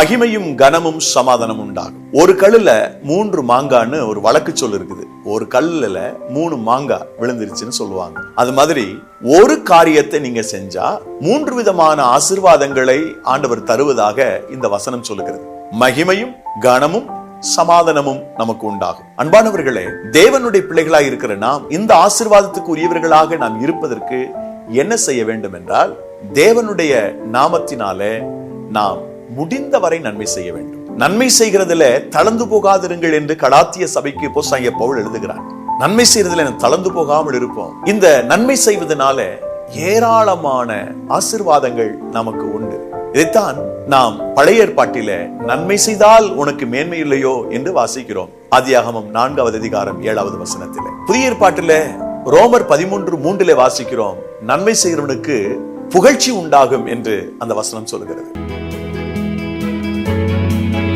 மகிமையும் கனமும் சமாதானம் உண்டாகும். ஒரு கல்லுல 3 மாங்கான்னு ஒரு வழக்கு சொல் இருக்குது. ஒரு கல்லுல 3 மாங்காய் விழுந்துருச்சுன்னு சொல்லுவாங்க. அது மாதிரி ஒரு காரியத்தை நீங்க செஞ்சா 3 விதமான ஆசீர்வாதங்களை ஆண்டவர் தருவதாக இந்த வசனம் சொல்லுகிறது. மகிமையும் கனமும் சமாதானமும் நமக்கு உண்டாகும். அன்பானவர்களே, தேவனுடைய பிள்ளைகளாக இருக்கிற நாம் இந்த ஆசீர்வாதத்துக்கு உரியவர்களாக நாம் இருப்பதற்கு என்ன செய்ய வேண்டும் என்றால், தேவனுடைய நாமத்தினாலே நாம் முடிந்தவரை நன்மை செய்ய வேண்டும். நன்மை செய்கிறதுல தளர்ந்து போகாதிருங்கள் என்று கலாத்திய சபைக்கு அப்போஸ்தலனாகிய பவுல் எழுதுகிறார். நன்மை செய்யறதுல தளர்ந்து போகாமல் இருப்போம். இந்த நன்மை செய்வதனால ஏராளமான ஆசீர்வாதங்கள் நமக்கு உண்டு. இதைத்தான் நாம் பழைய ஏற்பாட்டில நன்மை செய்தால் உனக்கு மேன்மை இல்லையோ என்று வாசிக்கிறோம். ஆதியாகமம் 4வது அதிகாரம் 7வது வசனத்திலே. புதிய ஏற்பாட்டில ரோமர் 13:3 வாசிக்கிறோம், நன்மை செய்கிறவனுக்கு புகழ்ச்சி உண்டாகும் என்று அந்த வசனம் சொல்கிறது.